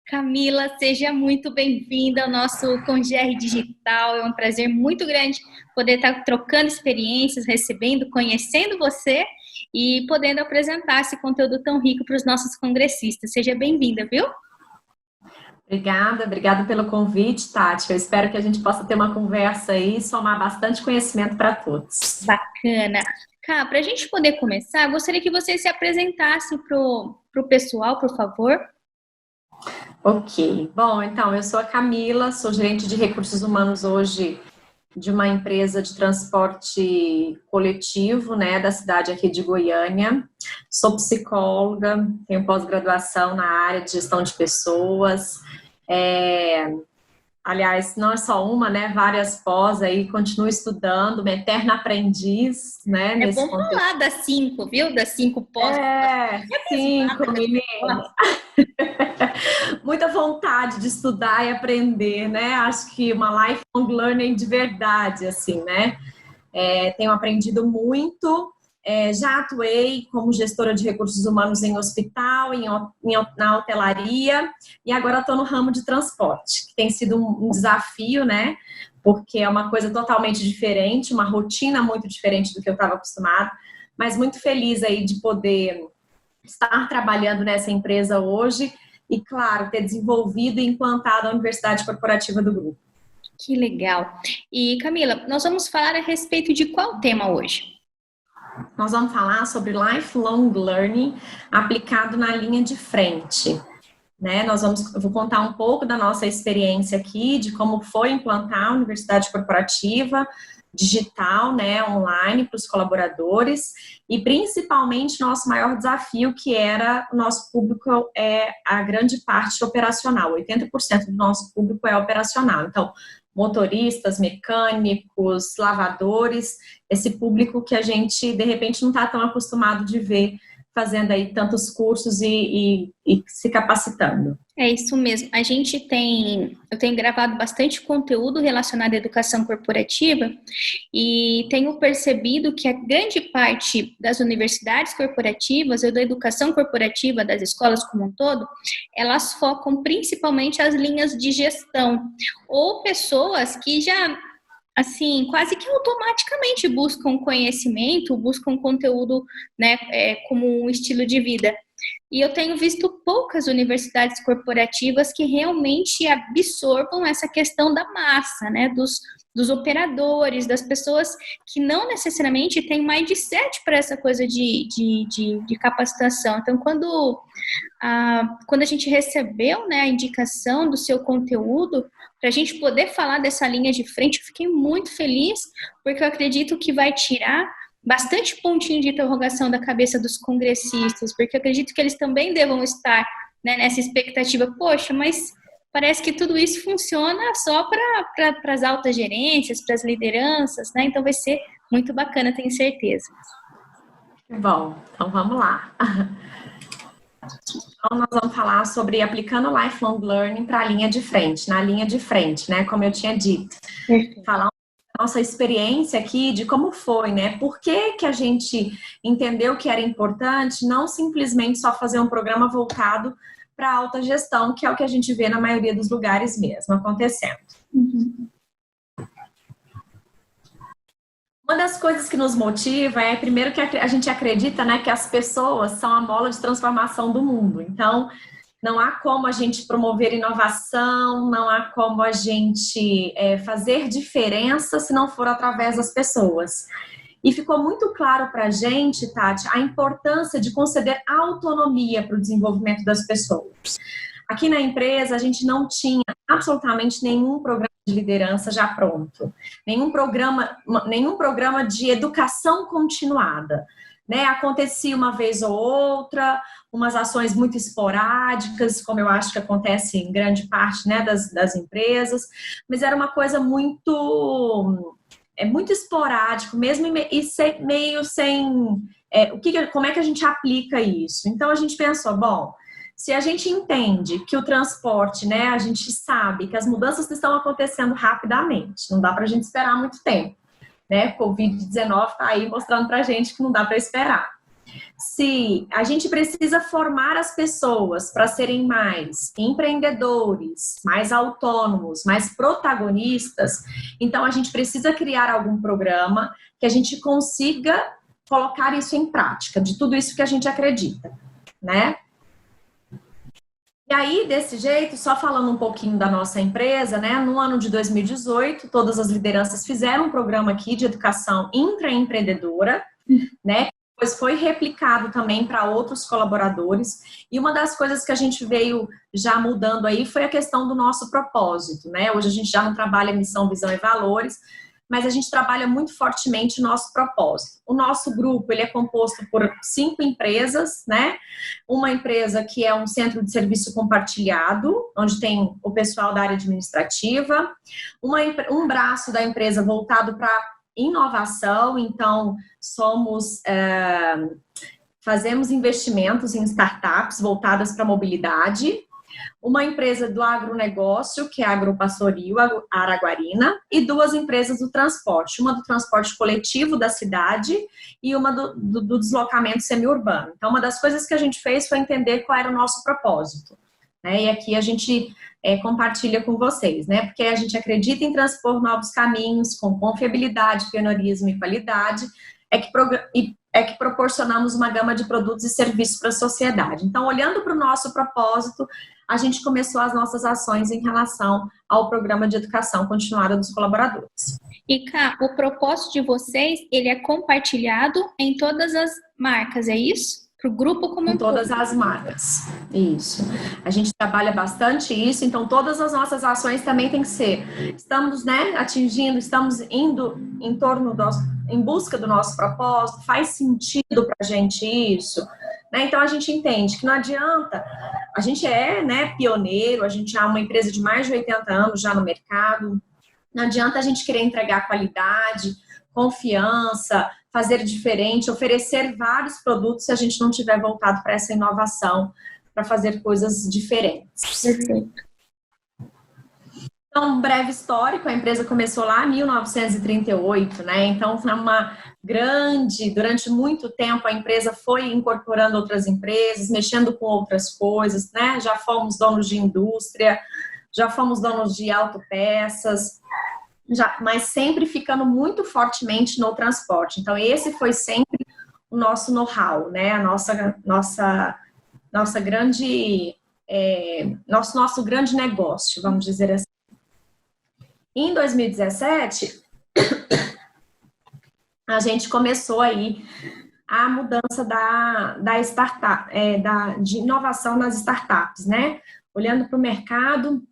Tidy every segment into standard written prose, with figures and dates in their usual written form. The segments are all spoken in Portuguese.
Camila, seja muito bem-vinda ao nosso Congr Digital. É um prazer muito grande poder estar trocando experiências, recebendo, conhecendo você e podendo apresentar esse conteúdo tão rico para os nossos congressistas. Seja bem-vinda, viu? Obrigada pelo convite, Tati. Eu espero que a gente possa ter uma conversa aí e somar bastante conhecimento para todos. Bacana. Cá, para a gente poder começar, gostaria que você se apresentasse para o pessoal, por favor. Ok. Bom, então, eu sou a Camila, sou gerente de recursos humanos hoje de uma empresa de transporte coletivo, né, da cidade aqui de Goiânia. Sou psicóloga, tenho pós-graduação na área de gestão de pessoas. Aliás, não é só uma, né? Várias pós aí, continuo estudando, uma eterna aprendiz, né? É Nesse bom contexto. falar das 5, viu? Das 5 pós. Cinco, menina. Muita vontade de estudar e aprender, né? Acho que uma lifelong learning de verdade, assim, né? Tenho aprendido muito. Já atuei como gestora de recursos humanos em hospital, na hotelaria, e agora estou no ramo de transporte, que tem sido um desafio, né? Porque é uma coisa totalmente diferente, uma rotina muito diferente do que eu estava acostumada, mas muito feliz aí de poder estar trabalhando nessa empresa hoje e, claro, ter desenvolvido e implantado a Universidade Corporativa do Grupo. Que legal. E, Camila, nós vamos falar a respeito de qual tema hoje? Nós vamos falar sobre lifelong learning aplicado na linha de frente. Né? Eu vou contar um pouco da nossa experiência aqui, de como foi implantar a Universidade Corporativa digital, né, online para os colaboradores e principalmente nosso maior desafio, que era o nosso público a grande parte operacional, 80% do nosso público é operacional, então motoristas, mecânicos, lavadores, esse público que a gente de repente não está tão acostumado de ver fazendo aí tantos cursos e se capacitando. É isso mesmo. Eu tenho gravado bastante conteúdo relacionado à educação corporativa e tenho percebido que a grande parte das universidades corporativas ou da educação corporativa das escolas como um todo, elas focam principalmente as linhas de gestão ou pessoas que já assim, quase que automaticamente buscam conhecimento, buscam conteúdo, né, como um estilo de vida. E eu tenho visto poucas universidades corporativas que realmente absorvam essa questão da massa, né, dos operadores, das pessoas que não necessariamente têm mindset para essa coisa de capacitação. Então, quando a gente recebeu, né, a indicação do seu conteúdo, para a gente poder falar dessa linha de frente, eu fiquei muito feliz, porque eu acredito que vai tirar bastante pontinho de interrogação da cabeça dos congressistas, porque eu acredito que eles também devam estar, né, nessa expectativa, poxa, mas parece que tudo isso funciona só para as altas gerências, para as lideranças, né? Então vai ser muito bacana, tenho certeza. Bom, então vamos lá. Então, nós vamos falar sobre aplicando lifelong learning para a linha de frente, na linha de frente, né? Como eu tinha dito. Perfeito. Falar da nossa experiência aqui, de como foi, né? Por que a gente entendeu que era importante não simplesmente só fazer um programa voltado para alta gestão, que é o que a gente vê na maioria dos lugares mesmo acontecendo. Uhum. Uma das coisas que nos motiva é, primeiro, que a gente acredita, né, que as pessoas são a mola de transformação do mundo. Então, não há como a gente promover inovação, não há como a gente fazer diferença se não for através das pessoas. E ficou muito claro para a gente, Tati, a importância de conceder autonomia para o desenvolvimento das pessoas. Aqui na empresa, a gente não tinha absolutamente nenhum programa de liderança já pronto, nenhum programa de educação continuada, né? Acontecia uma vez ou outra, umas ações muito esporádicas, como eu acho que acontece em grande parte, né, das empresas, mas era uma coisa muito esporádico mesmo e meio sem como é que a gente aplica isso? Então a gente pensou, bom, se a gente entende que o transporte, né, a gente sabe que as mudanças estão acontecendo rapidamente, não dá para a gente esperar muito tempo, né? Covid-19 está aí mostrando para a gente que não dá para esperar. Se a gente precisa formar as pessoas para serem mais empreendedores, mais autônomos, mais protagonistas, então a gente precisa criar algum programa que a gente consiga colocar isso em prática, de tudo isso que a gente acredita, né? E aí, desse jeito, só falando um pouquinho da nossa empresa, né? No ano de 2018, todas as lideranças fizeram um programa aqui de educação intraempreendedora, né? Depois foi replicado também para outros colaboradores. E uma das coisas que a gente veio já mudando aí foi a questão do nosso propósito, né? Hoje a gente já não trabalha missão, visão e valores, mas a gente trabalha muito fortemente o nosso propósito. O nosso grupo, ele é composto por 5 empresas, né? Uma empresa que é um centro de serviço compartilhado, onde tem o pessoal da área administrativa, um braço da empresa voltado para inovação, então fazemos investimentos em startups voltadas para mobilidade, uma empresa do agronegócio, que é a Agropastoril Araguarina, e 2 empresas do transporte, uma do transporte coletivo da cidade e uma do deslocamento semiurbano. Então, uma das coisas que a gente fez foi entender qual era o nosso propósito, né? E aqui a gente compartilha com vocês, né? Porque a gente acredita em transpor novos caminhos com confiabilidade, pioneirismo e qualidade, é que proporcionamos uma gama de produtos e serviços para a sociedade. Então, olhando para o nosso propósito, a gente começou as nossas ações em relação ao programa de educação continuada dos colaboradores. E, Ká, o propósito de vocês, ele é compartilhado em todas as marcas, é isso? Para o grupo como um todo. Em todas as marcas, isso. A gente trabalha bastante isso, então todas as nossas ações também tem que ser, estamos, né, estamos indo em busca do nosso propósito, faz sentido para a gente isso, né? Então a gente entende que não adianta, a gente é, né, pioneiro, a gente é uma empresa de mais de 80 anos já no mercado, não adianta a gente querer entregar qualidade, confiança, fazer diferente, oferecer vários produtos se a gente não tiver voltado para essa inovação, para fazer coisas diferentes. Perfeito. Então, um breve histórico, a empresa começou lá em 1938, né? Então, durante muito tempo a empresa foi incorporando outras empresas, mexendo com outras coisas, né? Já fomos donos de indústria, já fomos donos de autopeças, mas sempre ficando muito fortemente no transporte. Então, esse foi sempre o nosso know-how, né? Nosso grande negócio, vamos dizer assim. Em 2017, a gente começou aí a mudança da startup, de inovação nas startups, né? Olhando para o mercado,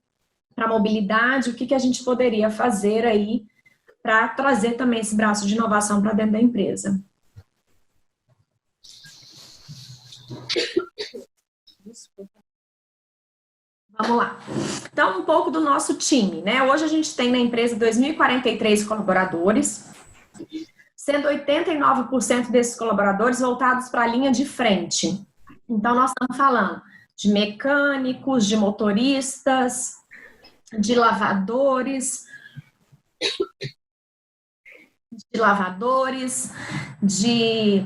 para a mobilidade, o que a gente poderia fazer aí para trazer também esse braço de inovação para dentro da empresa. Vamos lá. Então, um pouco do nosso time, né? Hoje a gente tem na empresa 2.043 colaboradores, sendo 89% desses colaboradores voltados para a linha de frente. Então, nós estamos falando de mecânicos, de motoristas, de lavadores, de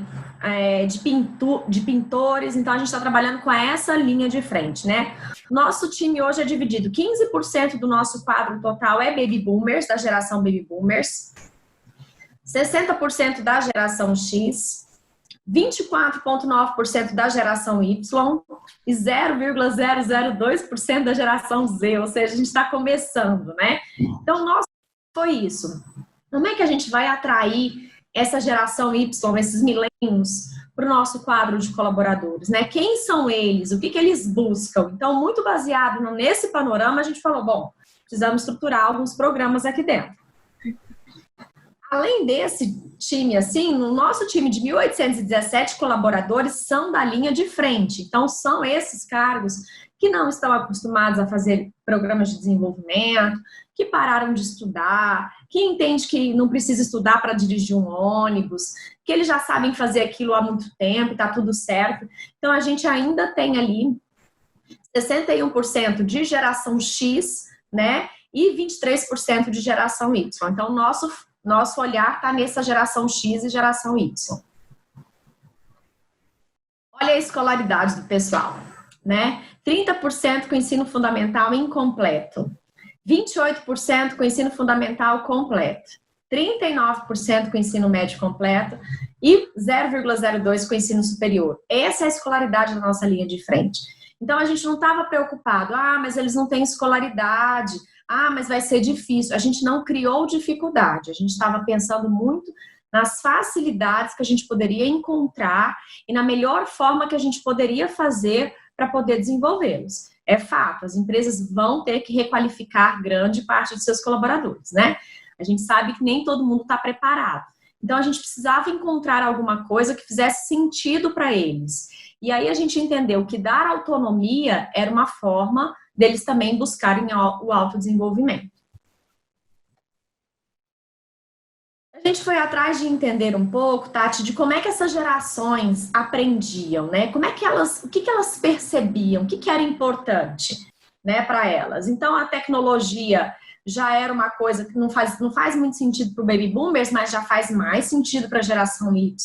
pintores. Então, a gente está trabalhando com essa linha de frente, né? Nosso time hoje é dividido, 15% do nosso quadro total é Baby Boomers, da geração Baby Boomers, 60% da geração X, 24,9% da geração Y e 0,002% da geração Z, ou seja, a gente está começando, né? Então, nosso foi isso. Como é que a gente vai atrair essa geração Y, esses milênios, para o nosso quadro de colaboradores, né? Quem são eles? O que eles buscam? Então, muito baseado nesse panorama, a gente falou, bom, precisamos estruturar alguns programas aqui dentro. Além desse time, assim, no nosso time de 1.817 colaboradores são da linha de frente. Então, são esses cargos que não estão acostumados a fazer programas de desenvolvimento, que pararam de estudar, que entende que não precisa estudar para dirigir um ônibus, que eles já sabem fazer aquilo há muito tempo e está tudo certo. Então, a gente ainda tem ali 61% de geração X, né, e 23% de geração Y. Então, nosso olhar está nessa geração X e geração Y. Olha a escolaridade do pessoal, né? 30% com ensino fundamental incompleto, 28% com ensino fundamental completo, 39% com ensino médio completo e 0,02% com ensino superior. Essa é a escolaridade da nossa linha de frente. Então, a gente não estava preocupado, mas eles não têm escolaridade, mas vai ser difícil. A gente não criou dificuldade, a gente estava pensando muito nas facilidades que a gente poderia encontrar e na melhor forma que a gente poderia fazer para poder desenvolvê-los. É fato, as empresas vão ter que requalificar grande parte dos seus colaboradores, né? A gente sabe que nem todo mundo está preparado. Então, a gente precisava encontrar alguma coisa que fizesse sentido para eles. E aí a gente entendeu que dar autonomia era uma forma deles também buscarem o autodesenvolvimento. A gente foi atrás de entender um pouco, Tati, de como é que essas gerações aprendiam, né? Como é que o que elas percebiam, o que era importante, né, para elas. Então, a tecnologia já era uma coisa que não faz muito sentido para o Baby Boomers, mas já faz mais sentido para a geração Y,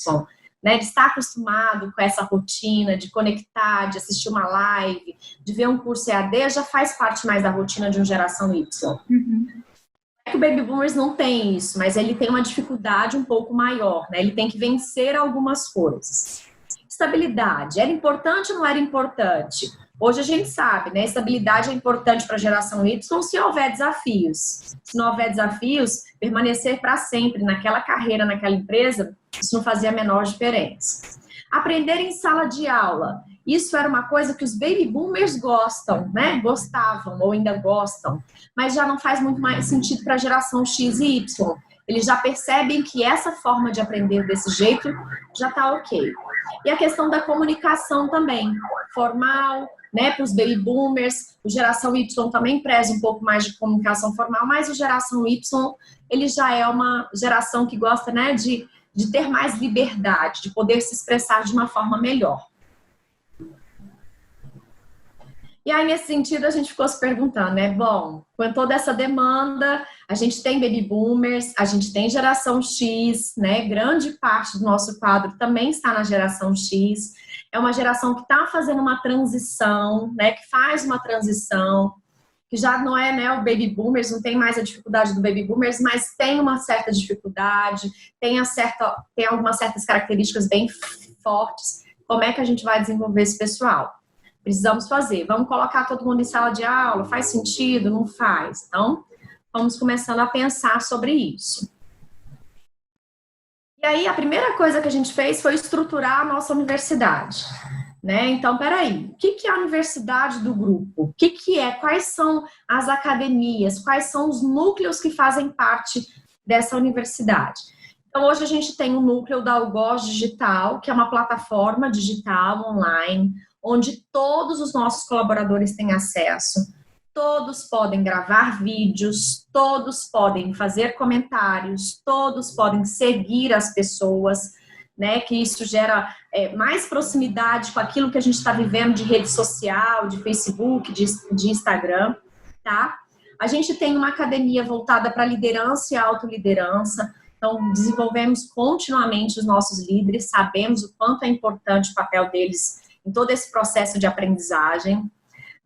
né? De estar acostumado com essa rotina, de conectar, de assistir uma live, de ver um curso EAD, já faz parte mais da rotina de uma geração Y. Uhum. É que o Baby Boomers não tem isso, mas ele tem uma dificuldade um pouco maior, né? Ele tem que vencer algumas coisas. Estabilidade, era importante ou não era importante? Hoje a gente sabe, né? Estabilidade é importante para a geração Y se houver desafios. Se não houver desafios, permanecer para sempre naquela carreira, naquela empresa, isso não fazia a menor diferença. Aprender em sala de aula. Isso era uma coisa que os baby boomers gostam, né? Gostavam ou ainda gostam, mas já não faz muito mais sentido para a geração X e Y. Eles já percebem que essa forma de aprender desse jeito já está ok. E a questão da comunicação também, formal, né? Para os baby boomers, a geração Y também preza um pouco mais de comunicação formal, mas a geração Y, ele já é uma geração que gosta, né, de ter mais liberdade, de poder se expressar de uma forma melhor. E aí, nesse sentido, a gente ficou se perguntando, né? Bom, com toda essa demanda, a gente tem baby boomers, a gente tem geração X, né? Grande parte do nosso quadro também está na geração X. É uma geração que está fazendo uma transição, né? Que faz uma transição, que já não é, né, o baby boomers, não tem mais a dificuldade do baby boomers, mas tem uma certa dificuldade, tem algumas certas características bem fortes. Como é que a gente vai desenvolver esse pessoal? Precisamos fazer. Vamos colocar todo mundo em sala de aula? Faz sentido? Não faz? Então, vamos começando a pensar sobre isso. E aí, a primeira coisa que a gente fez foi estruturar a nossa universidade. Né? Então, peraí, o que é a universidade do grupo? O que é? Quais são as academias? Quais são os núcleos que fazem parte dessa universidade? Então, hoje a gente tem o núcleo da Algoz Digital, que é uma plataforma digital online, onde todos os nossos colaboradores têm acesso. Todos podem gravar vídeos, todos podem fazer comentários, todos podem seguir as pessoas, né, que isso gera mais proximidade com aquilo que a gente está vivendo de rede social, de Facebook, de Instagram, tá? A gente tem uma academia voltada para liderança e autoliderança, então desenvolvemos continuamente os nossos líderes, sabemos o quanto é importante o papel deles em todo esse processo de aprendizagem.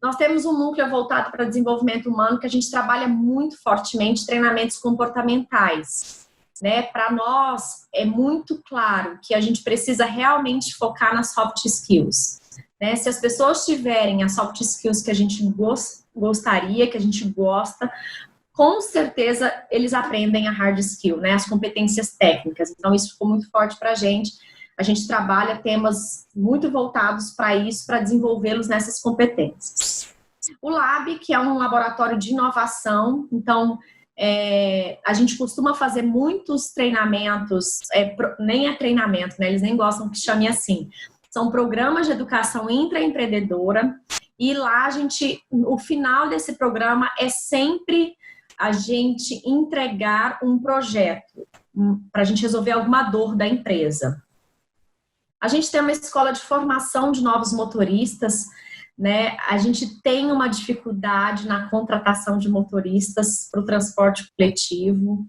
Nós temos um núcleo voltado para desenvolvimento humano, que a gente trabalha muito fortemente treinamentos comportamentais. Né? Para nós, é muito claro que a gente precisa realmente focar nas soft skills. Né? Se as pessoas tiverem as soft skills que a gente gostaria, que a gente gosta, com certeza eles aprendem a hard skill, né? As competências técnicas. Então, isso ficou muito forte para a gente. A gente trabalha temas muito voltados para isso, para desenvolvê-los nessas competências. O Lab, que é um laboratório de inovação, então a gente costuma fazer muitos treinamentos, nem é treinamento, né? Eles nem gostam que chame assim. São programas de educação intraempreendedora e lá o final desse programa é sempre a gente entregar um projeto para a gente resolver alguma dor da empresa. A gente tem uma escola de formação de novos motoristas, né? A gente tem uma dificuldade na contratação de motoristas para o transporte coletivo.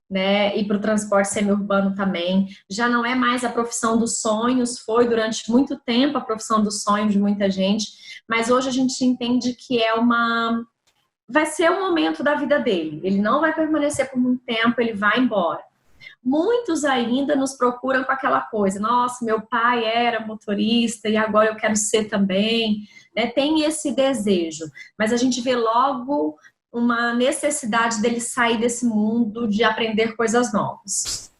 né? E para o transporte semiurbano também. Já não é mais a profissão dos sonhos, foi durante muito tempo a profissão dos sonhos de muita gente, mas hoje a gente entende que vai ser um momento da vida dele. Ele não vai permanecer por muito tempo, ele vai embora. Muitos ainda nos procuram com aquela coisa, nossa, meu pai era motorista e agora eu quero ser também, né? Tem esse desejo, mas a gente vê logo uma necessidade dele sair desse mundo, de aprender coisas novas.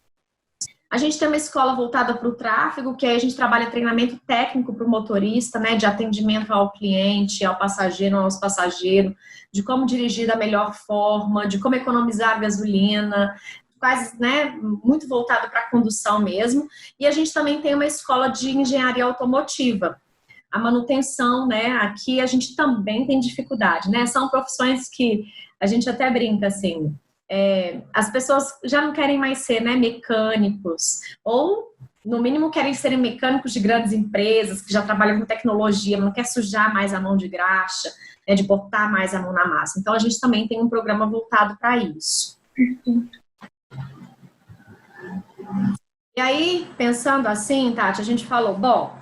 A gente tem uma escola voltada para o tráfego, que aí a gente trabalha treinamento técnico para o motorista, né, de atendimento ao cliente, ao passageiro, aos passageiros, de como dirigir da melhor forma, de como economizar gasolina, quase, né, muito voltado para a condução mesmo. E a gente também tem uma escola de engenharia automotiva. A manutenção, né, aqui a gente também tem dificuldade, né, são profissões que a gente até brinca, assim, as pessoas já não querem mais ser, né, mecânicos, ou no mínimo querem serem mecânicos de grandes empresas, que já trabalham com tecnologia, não quer sujar mais a mão de graxa, né, de botar mais a mão na massa. Então a gente também tem um programa voltado para isso. E aí, pensando assim, Tati, a gente falou, bom,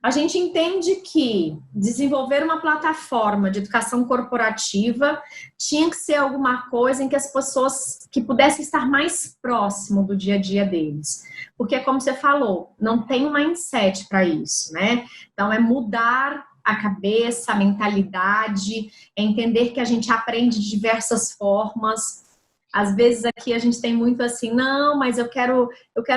a gente entende que desenvolver uma plataforma de educação corporativa tinha que ser alguma coisa em que as pessoas que pudessem estar mais próximo do dia a dia deles. Porque, como você falou, não tem um mindset para isso, né? Então, é mudar a cabeça, a mentalidade, é entender que a gente aprende de diversas formas. Às vezes aqui a gente tem muito assim, não, mas eu quero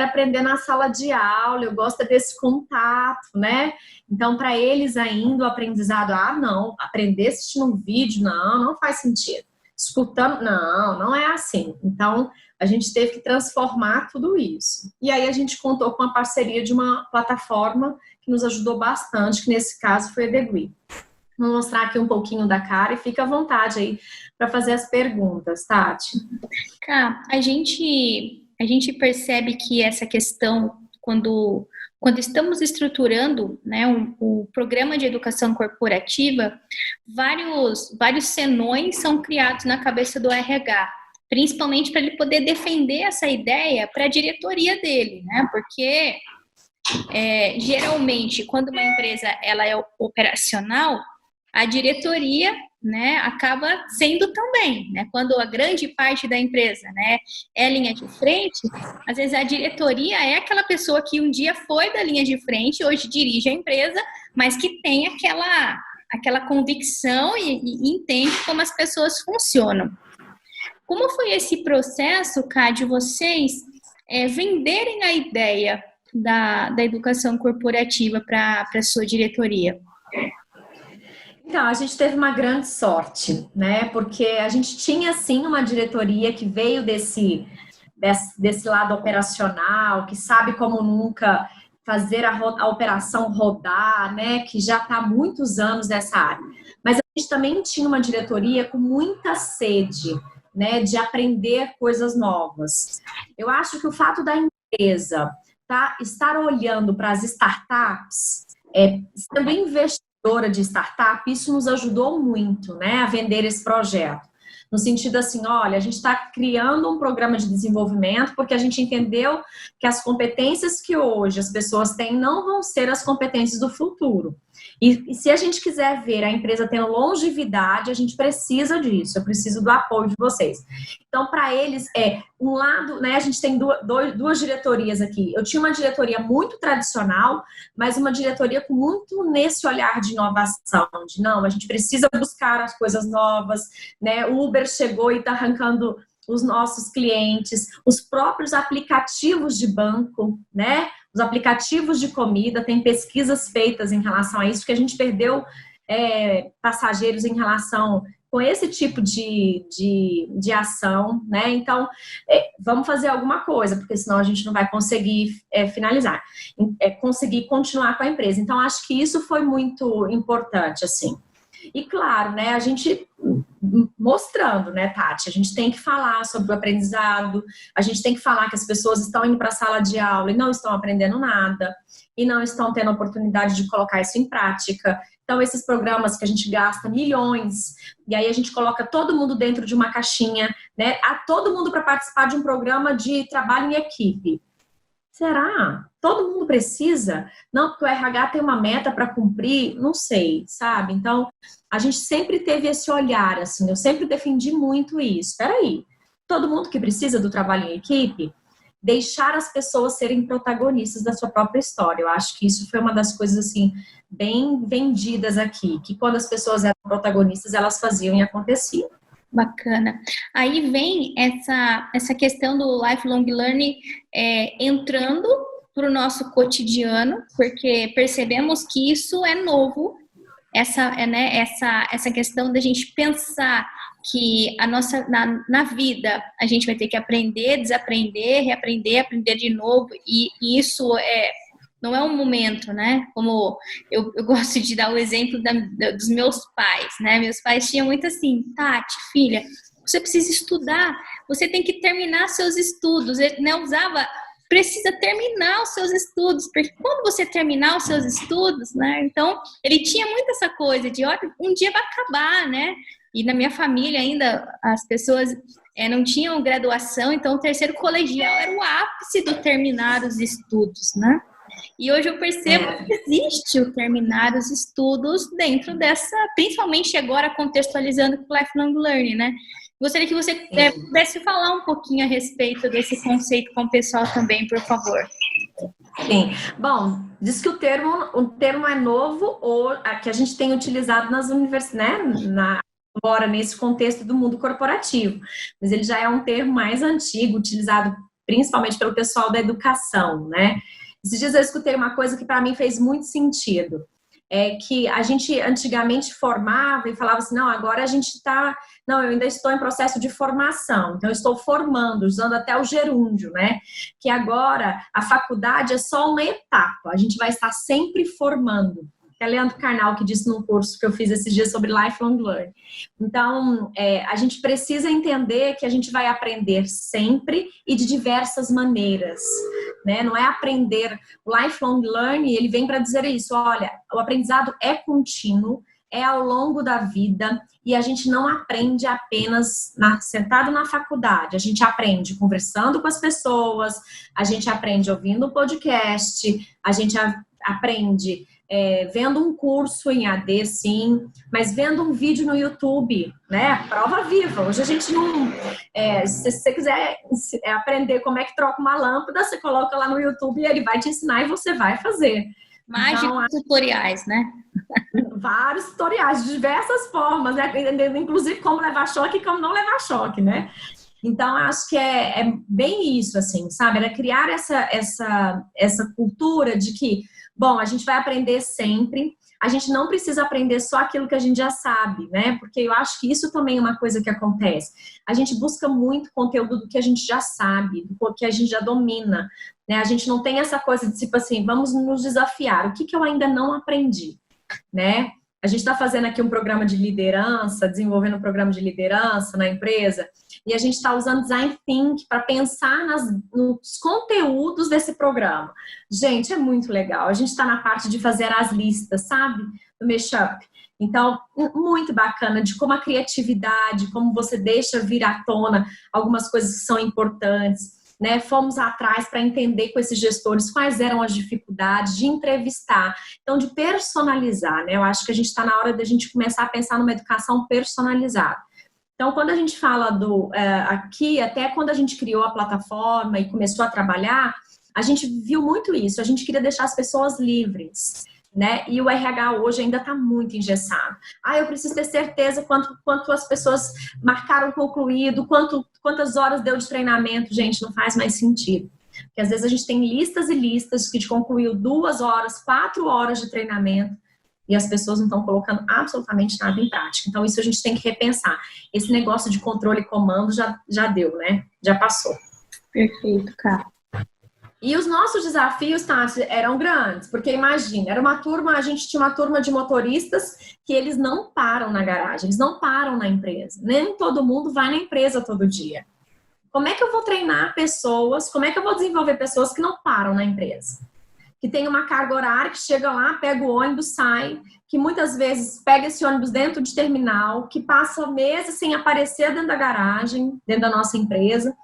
aprender na sala de aula, eu gosto desse contato, né? Então, para eles ainda o aprendizado, não, aprender assistindo um vídeo, não faz sentido. Escutando, não é assim. Então, a gente teve que transformar tudo isso. E aí a gente contou com a parceria de uma plataforma que nos ajudou bastante, que nesse caso foi a Degree. Vou mostrar aqui um pouquinho da cara e fica à vontade aí para fazer as perguntas, Tati. A gente percebe que essa questão, quando estamos estruturando, né, o programa de educação corporativa, vários senões são criados na cabeça do RH, principalmente para ele poder defender essa ideia para a diretoria dele, né? Porque geralmente, quando uma empresa ela é operacional, a diretoria, né, acaba sendo também, né, quando a grande parte da empresa, né, é linha de frente, às vezes a diretoria é aquela pessoa que um dia foi da linha de frente, hoje dirige a empresa, mas que tem aquela convicção e entende como as pessoas funcionam. Como foi esse processo, Ká, de vocês venderem a ideia da educação corporativa para a sua diretoria? Então, a gente teve uma grande sorte, né? Porque a gente tinha, sim, uma diretoria que veio desse lado operacional, que sabe como nunca fazer a operação rodar, né? Que já está há muitos anos nessa área. Mas a gente também tinha uma diretoria com muita sede, né? De aprender coisas novas. Eu acho que o fato da empresa estar olhando para as startups, sendo investidora de startup, isso nos ajudou muito, né, a vender esse projeto. No sentido assim, olha, a gente está criando um programa de desenvolvimento porque a gente entendeu que as competências que hoje as pessoas têm não vão ser as competências do futuro. E se a gente quiser ver a empresa tendo longevidade, a gente precisa disso, eu preciso do apoio de vocês. Então, para eles, um lado, né, a gente tem duas diretorias aqui. Eu tinha uma diretoria muito tradicional, mas uma diretoria com muito nesse olhar de inovação, de não, a gente precisa buscar as coisas novas, né? O Uber chegou e está arrancando os nossos clientes, os próprios aplicativos de banco, né? Os aplicativos de comida, tem pesquisas feitas em relação a isso, que a gente perdeu passageiros em relação com esse tipo de ação, né? Então, vamos fazer alguma coisa, porque senão a gente não vai conseguir finalizar, conseguir continuar com a empresa. Então, acho que isso foi muito importante, assim. E claro, né, a gente mostrando, né, Tati? A gente tem que falar sobre o aprendizado, a gente tem que falar que as pessoas estão indo para a sala de aula e não estão aprendendo nada, e não estão tendo a oportunidade de colocar isso em prática. Então, esses programas que a gente gasta milhões, e aí a gente coloca todo mundo dentro de uma caixinha, né? A todo mundo para participar de um programa de trabalho em equipe. Será? Todo mundo precisa? Não, porque o RH tem uma meta para cumprir? Não sei, sabe? Então, a gente sempre teve esse olhar, assim, eu sempre defendi muito isso. Espera aí, todo mundo que precisa do trabalho em equipe, deixar as pessoas serem protagonistas da sua própria história. Eu acho que isso foi uma das coisas, assim, bem vendidas aqui, que quando as pessoas eram protagonistas, elas faziam e aconteciam. Bacana. Aí vem essa questão do lifelong learning entrando para o nosso cotidiano, porque percebemos que isso é novo, essa questão da gente pensar que na vida a gente vai ter que aprender, desaprender, reaprender, aprender de novo, e isso não é um momento, né? Como eu gosto de dar o exemplo dos meus pais, né? Meus pais tinham muito assim, Tati, filha, você precisa estudar, você tem que terminar seus estudos. Ele, né, precisa terminar os seus estudos, porque quando você terminar os seus estudos, né? Então, ele tinha muito essa coisa de, olha, um dia vai acabar, né? E na minha família ainda, as pessoas não tinham graduação, então o terceiro colegial era o ápice do terminar os estudos, né? E hoje eu percebo que existe o terminar os estudos dentro dessa, principalmente agora contextualizando com o lifelong learning, né? Gostaria que você pudesse falar um pouquinho a respeito desse conceito com o pessoal também, por favor. Sim. Bom, diz que o termo é novo, ou que a gente tem utilizado nas universidades, né? Agora, nesse contexto do mundo corporativo. Mas ele já é um termo mais antigo, utilizado principalmente pelo pessoal da educação, né? Esses dias eu escutei uma coisa que para mim fez muito sentido. É que a gente antigamente formava e falava assim, não, agora a gente está... Não, eu ainda estou em processo de formação, então eu estou formando, usando até o gerúndio, né? Que agora a faculdade é só uma etapa, a gente vai estar sempre formando. É Leandro Carnal que disse num curso que eu fiz esses dias sobre lifelong learning. Então, a gente precisa entender que a gente vai aprender sempre e de diversas maneiras, né? Não é aprender. O lifelong learning, ele vem para dizer isso, olha, o aprendizado é contínuo, é ao longo da vida e a gente não aprende apenas sentado na faculdade, a gente aprende conversando com as pessoas, a gente aprende ouvindo um podcast, a gente aprende... vendo um curso em AD, sim, mas vendo um vídeo no YouTube, né? Prova viva. Hoje a gente não... se você quiser aprender como é que troca uma lâmpada, você coloca lá no YouTube e ele vai te ensinar e você vai fazer. Mais então, de tutoriais, né? Vários tutoriais, de diversas formas, né? Inclusive como levar choque e como não levar choque, né? Então, acho que é bem isso, assim, sabe? Era criar essa cultura de que, bom, a gente vai aprender sempre, a gente não precisa aprender só aquilo que a gente já sabe, né? Porque eu acho que isso também é uma coisa que acontece. A gente busca muito conteúdo do que a gente já sabe, do que a gente já domina, né? A gente não tem essa coisa de, tipo assim, vamos nos desafiar. O que eu ainda não aprendi, né? A gente está fazendo aqui um programa de liderança, desenvolvendo um programa de liderança na empresa, e a gente está usando Design Think para pensar nos conteúdos desse programa. Gente, é muito legal. A gente está na parte de fazer as listas, sabe? Do mashup. Então, muito bacana de como a criatividade, como você deixa vir à tona algumas coisas que são importantes. Né, fomos atrás para entender com esses gestores quais eram as dificuldades, de entrevistar, então de personalizar, né? Eu acho que a gente está na hora de a gente começar a pensar numa educação personalizada. Então, quando a gente fala aqui, até quando a gente criou a plataforma e começou a trabalhar, a gente viu muito isso, a gente queria deixar as pessoas livres, né? E o RH hoje ainda está muito engessado. Eu preciso ter certeza quanto as pessoas marcaram concluído, quantas horas deu de treinamento. Gente, não faz mais sentido. Porque às vezes a gente tem listas e listas que concluiu 2 horas, 4 horas de treinamento e as pessoas não estão colocando absolutamente nada em prática. Então isso a gente tem que repensar. Esse negócio de controle e comando já deu, né? Já passou. Perfeito, cara. E os nossos desafios, Tati, eram grandes, porque imagina, a gente tinha uma turma de motoristas que eles não param na garagem, eles não param na empresa. Nem todo mundo vai na empresa todo dia. Como é que eu vou treinar pessoas, como é que eu vou desenvolver pessoas que não param na empresa? Que tem uma carga horária, que chega lá, pega o ônibus, sai, que muitas vezes pega esse ônibus dentro de terminal, que passa meses sem aparecer dentro da garagem, dentro da nossa empresa.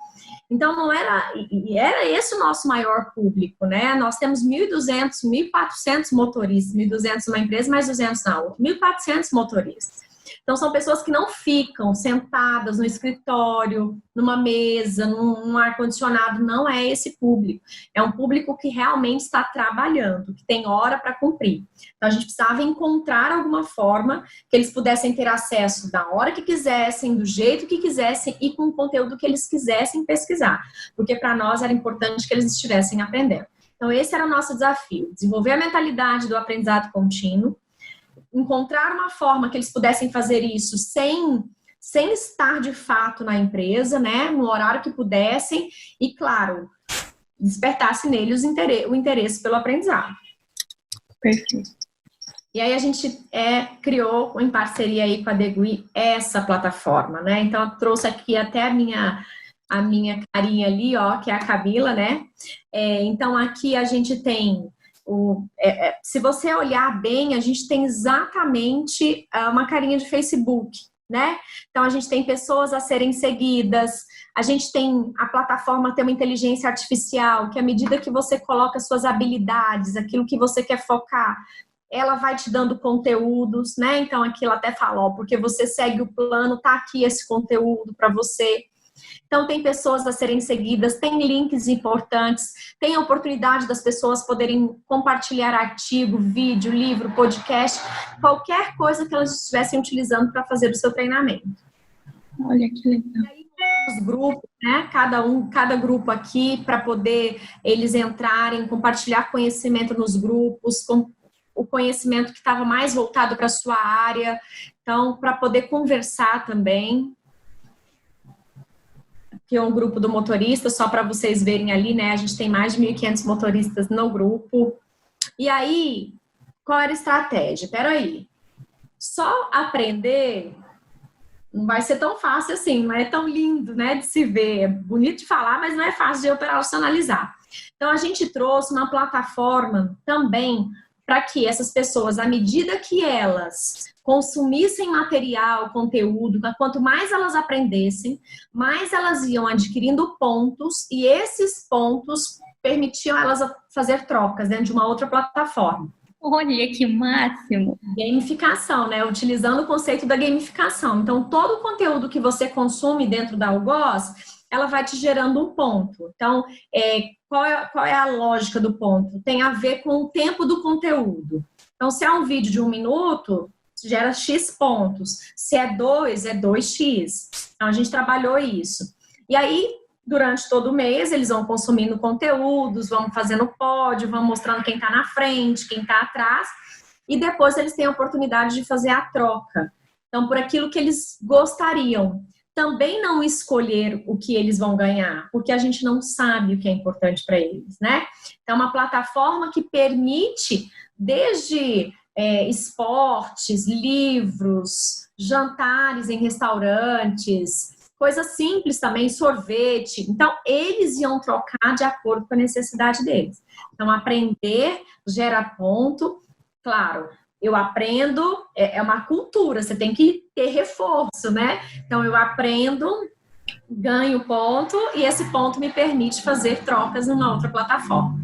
Então, não era, e era esse o nosso maior público, né? Nós temos 1.200, 1.400 motoristas, 1.200 numa empresa, mais 200 na outra, 1.400 motoristas. Então, são pessoas que não ficam sentadas no escritório, numa mesa, num ar-condicionado, não é esse público. É um público que realmente está trabalhando, que tem hora para cumprir. Então, a gente precisava encontrar alguma forma que eles pudessem ter acesso da hora que quisessem, do jeito que quisessem e com o conteúdo que eles quisessem pesquisar. Porque para nós era importante que eles estivessem aprendendo. Então, esse era o nosso desafio, desenvolver a mentalidade do aprendizado contínuo, encontrar uma forma que eles pudessem fazer isso sem estar de fato na empresa, né, no horário que pudessem e, claro, despertasse neles o interesse pelo aprendizado. Perfeito. E aí a gente criou, em parceria aí com a Degui, essa plataforma, né, então eu trouxe aqui até a minha carinha ali, ó, que é a Camila, né, então aqui a gente tem se você olhar bem, a gente tem exatamente uma carinha de Facebook, né? Então, a gente tem pessoas a serem seguidas, a gente tem, a plataforma tem uma inteligência artificial, que à medida que você coloca suas habilidades, aquilo que você quer focar, ela vai te dando conteúdos, né? Então, aqui ela até fala, ó, porque você segue o plano, tá aqui esse conteúdo para você. Então, tem pessoas a serem seguidas, tem links importantes, tem a oportunidade das pessoas poderem compartilhar artigo, vídeo, livro, podcast, qualquer coisa que elas estivessem utilizando para fazer o seu treinamento. Olha que legal. E aí, os grupos, né? Cada grupo aqui, para poder eles entrarem, compartilhar conhecimento nos grupos, com o conhecimento que estava mais voltado para a sua área, então, para poder conversar também. Que é um grupo do motorista, só para vocês verem ali, né? A gente tem mais de 1.500 motoristas no grupo. E aí, qual era a estratégia? Peraí, só aprender não vai ser tão fácil assim, não é tão lindo, né, de se ver. É bonito de falar, mas não é fácil de operacionalizar. Então, a gente trouxe uma plataforma também para que essas pessoas, à medida que elas consumissem material, conteúdo, quanto mais elas aprendessem, mais elas iam adquirindo pontos e esses pontos permitiam elas fazer trocas dentro de uma outra plataforma. Olha que máximo! Gamificação, né? Utilizando o conceito da gamificação. Então, todo o conteúdo que você consome dentro da Algoz, ela vai te gerando um ponto. Então, qual é a lógica do ponto? Tem a ver com o tempo do conteúdo. Então, se é um vídeo de 1 minuto, gera X pontos. Se é 2, é 2X. Então, a gente trabalhou isso. E aí, durante todo o mês, eles vão consumindo conteúdos, vão fazendo pódio, vão mostrando quem está na frente, quem está atrás. E depois eles têm a oportunidade de fazer a troca. Então, por aquilo que eles gostariam. Também não escolher o que eles vão ganhar, porque a gente não sabe o que é importante para eles, né? Então, é uma plataforma que permite, desde esportes, livros, jantares em restaurantes, coisas simples também, sorvete. Então, eles iam trocar de acordo com a necessidade deles. Então, aprender gera ponto. Claro, eu aprendo, é uma cultura, você tem que ter reforço, né? Então, eu aprendo, ganho ponto e esse ponto me permite fazer trocas numa outra plataforma.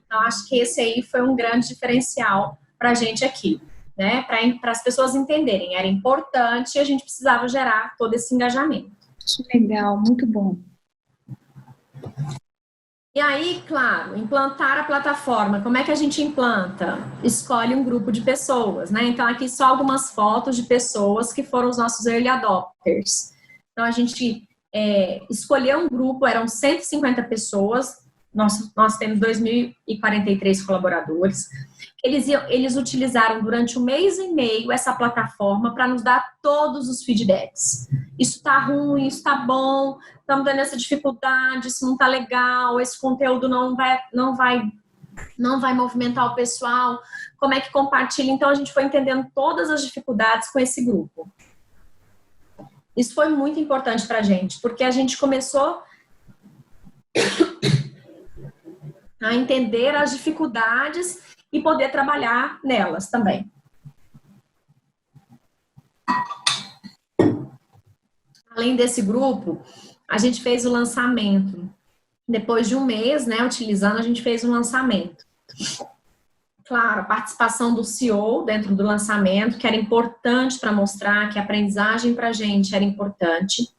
Então, acho que esse aí foi um grande diferencial para a gente aqui, né? Para as pessoas entenderem. Era importante e a gente precisava gerar todo esse engajamento. Que legal, muito bom. E aí, claro, implantar a plataforma. Como é que a gente implanta? Escolhe um grupo de pessoas, né? Então, aqui só algumas fotos de pessoas que foram os nossos early adopters. Então, a gente escolheu um grupo, eram 150 pessoas, nós temos 2.043 colaboradores. Eles utilizaram durante 1 mês e meio essa plataforma para nos dar todos os feedbacks. Isso está ruim, isso está bom, estamos tendo essa dificuldade, isso não está legal, esse conteúdo não vai movimentar o pessoal, como é que compartilha? Então, a gente foi entendendo todas as dificuldades com esse grupo. Isso foi muito importante para a gente, porque a gente começou a entender as dificuldades e poder trabalhar nelas também. Além desse grupo, a gente fez o lançamento. Depois de 1 mês, né, utilizando, a gente fez um lançamento. Claro, a participação do CEO dentro do lançamento, que era importante para mostrar que a aprendizagem para a gente era importante.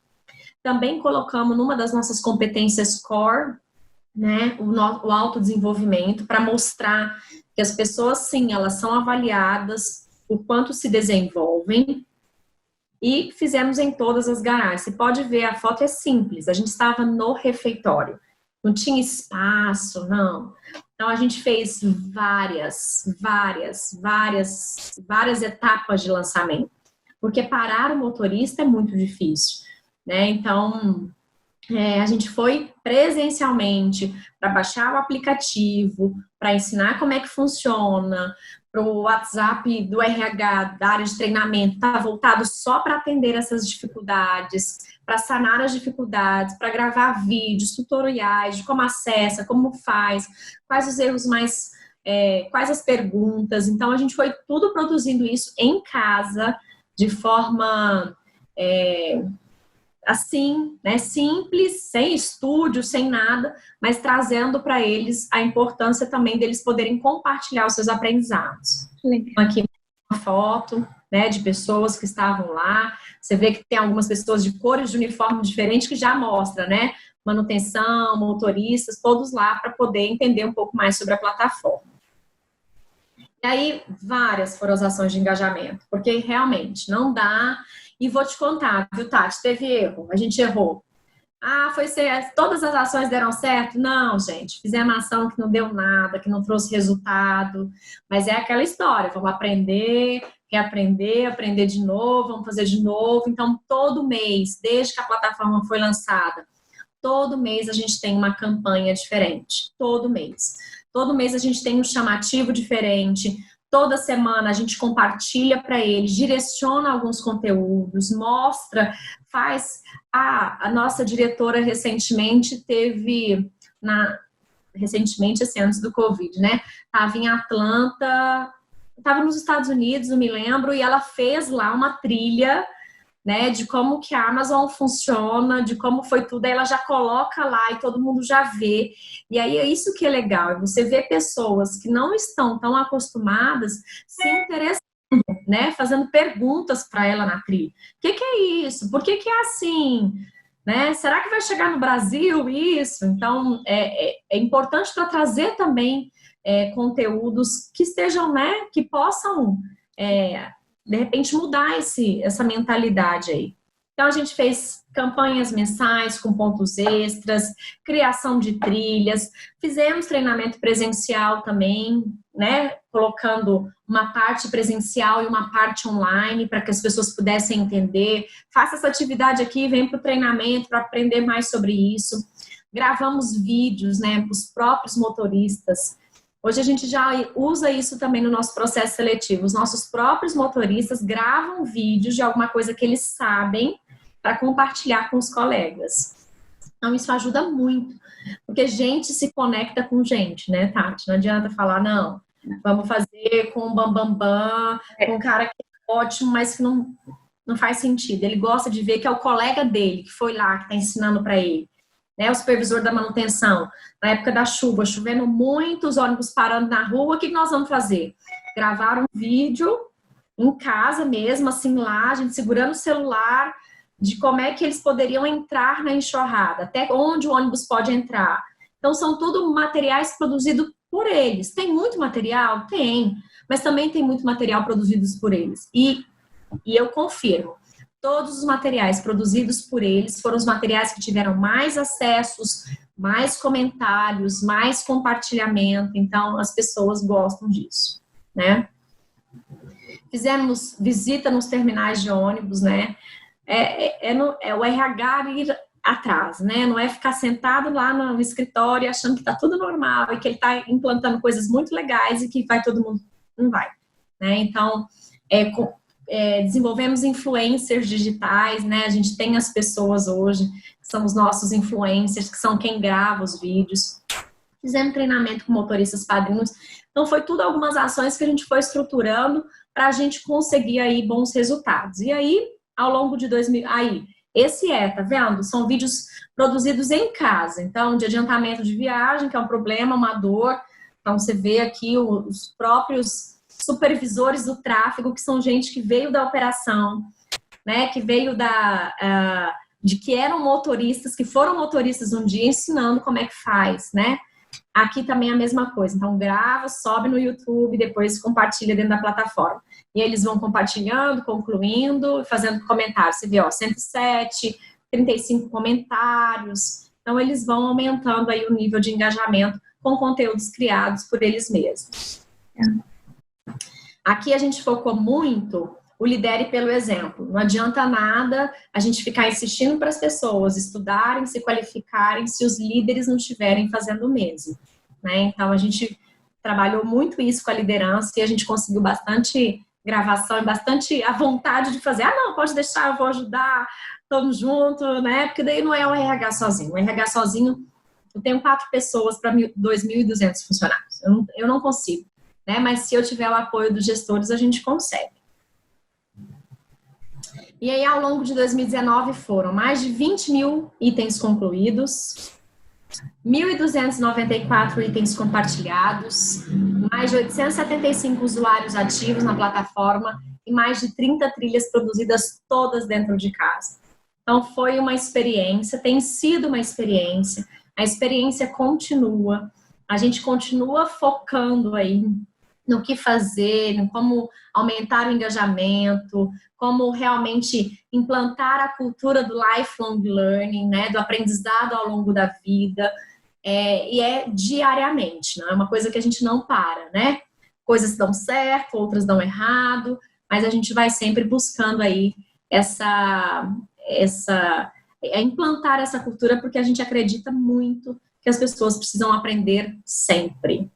Também colocamos numa das nossas competências core, né, o autodesenvolvimento, para mostrar que as pessoas, sim, elas são avaliadas o quanto se desenvolvem. E fizemos em todas as garagens. Você pode ver, a foto é simples. A gente estava no refeitório. Não tinha espaço, não. Então, a gente fez várias etapas de lançamento. Porque parar o motorista é muito difícil, né? Então, a gente foi presencialmente para baixar o aplicativo, para ensinar como é que funciona, para o WhatsApp do RH, da área de treinamento, está voltado só para atender essas dificuldades, para sanar as dificuldades, para gravar vídeos, tutoriais de como acessa, como faz, quais os erros mais, quais as perguntas. Então, a gente foi tudo produzindo isso em casa, de forma assim, né, simples, sem estúdio, sem nada, mas trazendo para eles a importância também deles poderem compartilhar os seus aprendizados. Legal. Aqui uma foto, né, de pessoas que estavam lá. Você vê que tem algumas pessoas de cores de uniforme diferentes que já mostra, né, manutenção, motoristas, todos lá para poder entender um pouco mais sobre a plataforma. E aí, várias foram as ações de engajamento, porque realmente não dá. E vou te contar, viu, Tati? Teve erro, a gente errou. Foi certo, todas as ações deram certo? Não, gente, fizemos uma ação que não deu nada, que não trouxe resultado, mas é aquela história, vamos aprender, reaprender, aprender de novo, vamos fazer de novo. Então, todo mês, desde que a plataforma foi lançada, todo mês a gente tem uma campanha diferente, todo mês. Todo mês a gente tem um chamativo diferente. Toda semana a gente compartilha para eles, direciona alguns conteúdos, mostra, faz. A nossa diretora recentemente teve, recentemente, assim, antes do Covid, né? Estava em Atlanta, estava nos Estados Unidos, não me lembro, e ela fez lá uma trilha, né, de como que a Amazon funciona, de como foi tudo, aí ela já coloca lá e todo mundo já vê. E aí é isso que é legal, é você ver pessoas que não estão tão acostumadas se interessando, né, fazendo perguntas para ela na trilha. O que é isso? Por que é assim? Né? Será que vai chegar no Brasil isso? Então, é importante para trazer também conteúdos que estejam, né, que possam... de repente mudar essa mentalidade aí. Então a gente fez campanhas mensais com pontos extras, criação de trilhas, fizemos treinamento presencial também, né, colocando uma parte presencial e uma parte online para que as pessoas pudessem entender. Faça essa atividade aqui, vem para o treinamento para aprender mais sobre isso. Gravamos vídeos, né, para os próprios motoristas. Hoje a gente já usa isso também no nosso processo seletivo. Os nossos próprios motoristas gravam vídeos de alguma coisa que eles sabem para compartilhar com os colegas. Então isso ajuda muito, porque gente se conecta com gente, né, Tati? Não adianta falar, não, vamos fazer com o bambambam, com um cara que é ótimo, mas que não faz sentido. Ele gosta de ver que é o colega dele, que foi lá, que está ensinando para ele. Né, o supervisor da manutenção, na época da chuva, chovendo muito, os ônibus parando na rua, o que nós vamos fazer? Gravar um vídeo em casa mesmo, assim lá, a gente segurando o celular, de como é que eles poderiam entrar na enxurrada, até onde o ônibus pode entrar. Então, são tudo materiais produzidos por eles. Tem muito material? Tem, mas também tem muito material produzido por eles. E eu confirmo, todos os materiais produzidos por eles foram os materiais que tiveram mais acessos, mais comentários, mais compartilhamento. Então, as pessoas gostam disso. né? Fizemos visita nos terminais de ônibus, né? É o RH ir atrás, né? Não é ficar sentado lá no escritório achando que está tudo normal e que ele está implantando coisas muito legais e que vai todo mundo. Não vai, né? Então, desenvolvemos influencers digitais, né? A gente tem as pessoas hoje que são os nossos influencers, que são quem grava os vídeos. Fizemos treinamento com motoristas padrinhos. Então, foi tudo algumas ações que a gente foi estruturando para a gente conseguir aí bons resultados. E aí, ao longo de 2000... tá vendo? São vídeos produzidos em casa. Então, de adiantamento de viagem, que é um problema, uma dor. Então, você vê aqui os próprios supervisores do tráfego, que são gente que veio da operação, né? Que veio de que eram motoristas, que foram motoristas um dia ensinando como é que faz, né? Aqui também é a mesma coisa. Então, grava, sobe no YouTube, depois compartilha dentro da plataforma. E eles vão compartilhando, concluindo, fazendo comentários. Você vê, 107, 35 comentários. Então, eles vão aumentando aí o nível de engajamento com conteúdos criados por eles mesmos. Aqui a gente focou muito o lidere pelo exemplo. Não adianta nada a gente ficar insistindo para as pessoas estudarem, se qualificarem, se os líderes não estiverem fazendo o mesmo, né? Então, a gente trabalhou muito isso com a liderança e a gente conseguiu bastante gravação e bastante a vontade de fazer. Não, pode deixar, eu vou ajudar, estamos juntos, né? Porque daí não é o RH sozinho. O RH sozinho, eu tenho 4 pessoas para 2.200 funcionários. Eu não consigo, né? Mas se eu tiver o apoio dos gestores, a gente consegue. E aí, ao longo de 2019, foram mais de 20 mil itens concluídos, 1.294 itens compartilhados, mais de 875 usuários ativos na plataforma e mais de 30 trilhas produzidas todas dentro de casa. Então, foi uma experiência, tem sido uma experiência, a experiência continua, a gente continua focando aí no que fazer, em como aumentar o engajamento, como realmente implantar a cultura do lifelong learning, né, do aprendizado ao longo da vida, e é diariamente, não é uma coisa que a gente não para, né? Coisas dão certo, outras dão errado, mas a gente vai sempre buscando aí implantar essa cultura, porque a gente acredita muito que as pessoas precisam aprender sempre.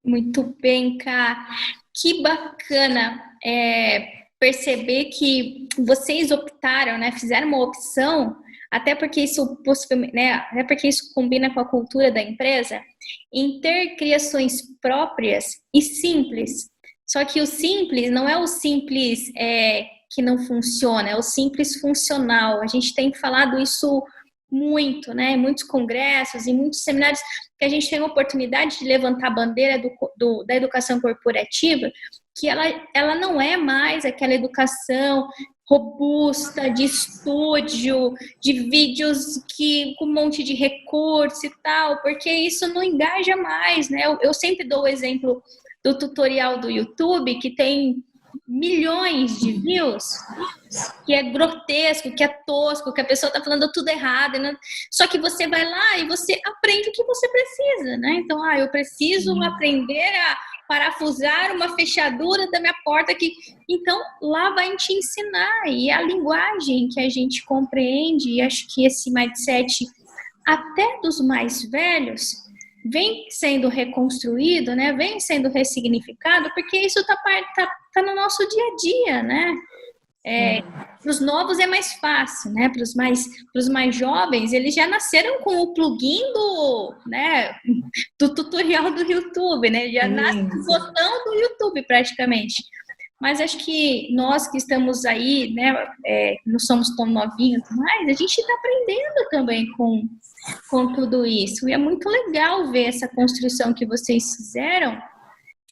Muito bem, Ká. Que bacana perceber que vocês optaram, né, fizeram uma opção, até porque isso combina com a cultura da empresa, em ter criações próprias e simples. Só que o simples não é o simples que não funciona, é o simples funcional. A gente tem falado isso muito, né? Em muitos congressos, em muitos seminários, que a gente tem a oportunidade de levantar a bandeira da educação corporativa, que ela não é mais aquela educação robusta, de estúdio, de vídeos com um monte de recurso e tal, porque isso não engaja mais, né? Eu sempre dou o exemplo do tutorial do YouTube, que tem milhões de views, que é grotesco, que é tosco, que a pessoa está falando tudo errado, né? Só que você vai lá e você aprende o que você precisa, né? Então, eu preciso aprender a parafusar uma fechadura da minha porta aqui. Então, lá vai te ensinar, e a linguagem que a gente compreende, e acho que esse mindset até dos mais velhos vem sendo reconstruído, né? Vem sendo ressignificado, porque isso tá no nosso dia a dia, né? Para os novos é mais fácil, né? Para os mais jovens, eles já nasceram com o plugin do tutorial do YouTube, né? Já nasce com o botão do YouTube, praticamente. Mas acho que nós que estamos aí, né? Não somos tão novinhos, mas a gente está aprendendo também com tudo isso. E é muito legal ver essa construção que vocês fizeram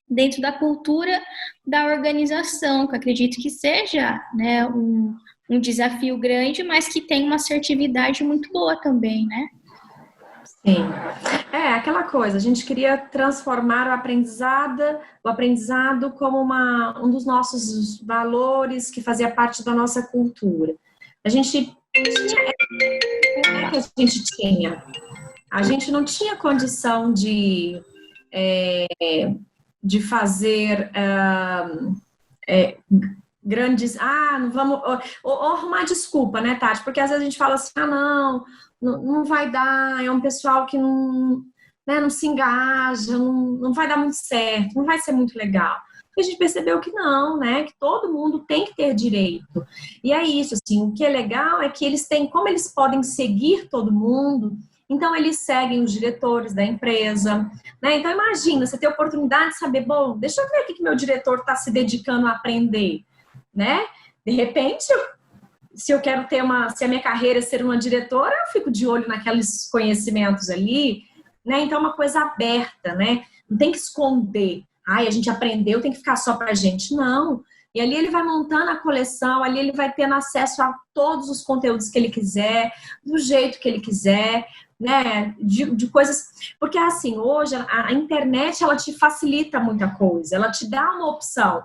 dentro da cultura da organização, que eu acredito que seja, né, um desafio grande, mas que tem uma assertividade muito boa também, né? Sim. Aquela coisa, a gente queria transformar o aprendizado como um dos nossos valores, que fazia parte da nossa cultura. A gente tinha? A gente não tinha condição de de fazer grandes... não vamos... Ou arrumar desculpa, né, Tati? Porque às vezes a gente fala assim, não vai dar, é um pessoal que não, né, não se engaja, não vai dar muito certo, não vai ser muito legal. E a gente percebeu que não, né? Que todo mundo tem que ter direito. E é isso, assim, o que é legal é que eles têm, como eles podem seguir todo mundo, então eles seguem os diretores da empresa, né? Então imagina, você ter a oportunidade de saber, bom, deixa eu ver o que meu diretor está se dedicando a aprender, né? De repente, se eu quero ter se a minha carreira é ser uma diretora, eu fico de olho naqueles conhecimentos ali, né? Então é uma coisa aberta, né? Não tem que esconder. A gente aprendeu, tem que ficar só pra gente. Não. E ali ele vai montando a coleção, ali ele vai tendo acesso a todos os conteúdos que ele quiser, do jeito que ele quiser, né? De coisas... Porque, assim, hoje a internet, ela te facilita muita coisa, ela te dá uma opção.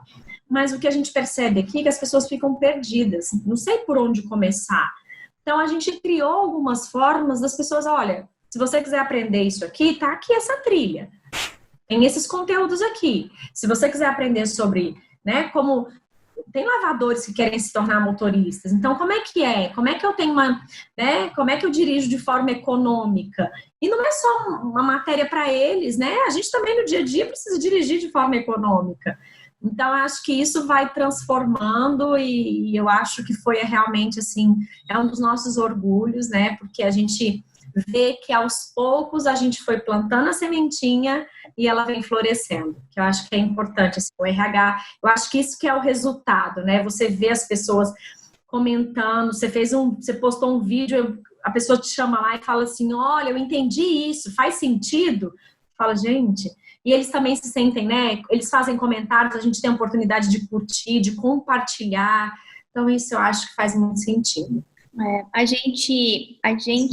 Mas o que a gente percebe aqui é que as pessoas ficam perdidas. Não sei por onde começar. Então, a gente criou algumas formas das pessoas, olha, se você quiser aprender isso aqui, tá aqui essa trilha. Tem esses conteúdos aqui. Se você quiser aprender sobre, né, como... Tem lavadores que querem se tornar motoristas. Então, como é que é? Como é que eu tenho né, como é que eu dirijo de forma econômica? E não é só uma matéria para eles, né? A gente também no dia a dia precisa dirigir de forma econômica. Então, eu acho que isso vai transformando e eu acho que foi realmente, assim, é um dos nossos orgulhos, né? Porque a gente vê que aos poucos a gente foi plantando a sementinha e ela vem florescendo, que eu acho que é importante, assim, o RH, eu acho que isso que é o resultado, né? Você vê as pessoas comentando, você postou um vídeo, a pessoa te chama lá e fala assim, olha, eu entendi isso, faz sentido? Fala, gente, e eles também se sentem, né? Eles fazem comentários, a gente tem a oportunidade de curtir, de compartilhar, então isso eu acho que faz muito sentido. A gente,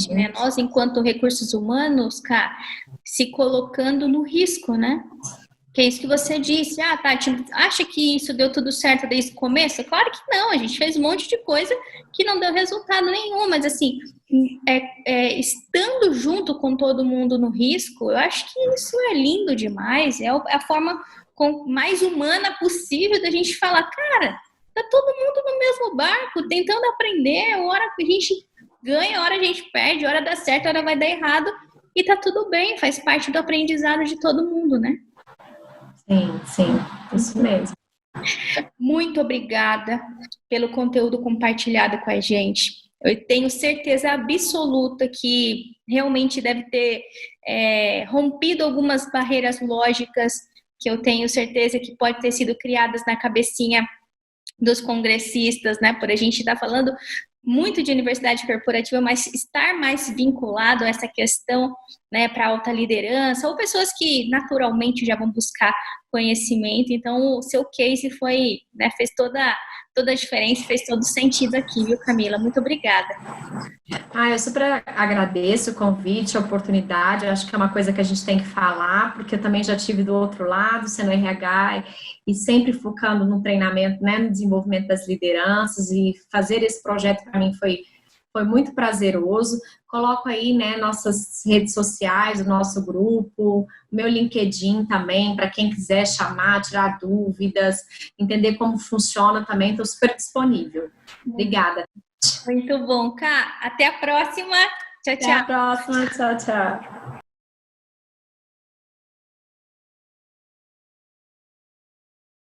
né, nós enquanto recursos humanos, cara, se colocando no risco, né? Que é isso que você disse. Tati, acha que isso deu tudo certo desde o começo? Claro que não, a gente fez um monte de coisa que não deu resultado nenhum, mas assim, estando junto com todo mundo no risco, eu acho que isso é lindo demais, é a forma mais humana possível da gente falar, cara, tá todo mundo no mesmo barco, tentando aprender, hora que a gente ganha, hora a gente perde, hora dá certo, hora vai dar errado, e tá tudo bem, faz parte do aprendizado de todo mundo, né? Sim, isso mesmo. Muito obrigada pelo conteúdo compartilhado com a gente. Eu tenho certeza absoluta que realmente deve ter rompido algumas barreiras lógicas que eu tenho certeza que pode ter sido criadas na cabecinha dos congressistas, né? Por a gente estar falando muito de universidade corporativa, mas estar mais vinculado a essa questão, né, para alta liderança, ou pessoas que naturalmente já vão buscar conhecimento. Então, o seu case foi, né, fez toda a diferença, fez todo sentido aqui, viu, Camila? Muito obrigada. Eu super agradeço o convite, a oportunidade. Eu acho que é uma coisa que a gente tem que falar, porque eu também já tive do outro lado, sendo RH, e sempre focando no treinamento, né, no desenvolvimento das lideranças, e fazer esse projeto para mim foi muito prazeroso. Coloco aí, né, nossas redes sociais, o nosso grupo, o meu LinkedIn também, para quem quiser chamar, tirar dúvidas, entender como funciona também, estou super disponível. Obrigada. Muito bom, Ká. Até a próxima. Tchau, tchau. Até a próxima. Tchau, tchau.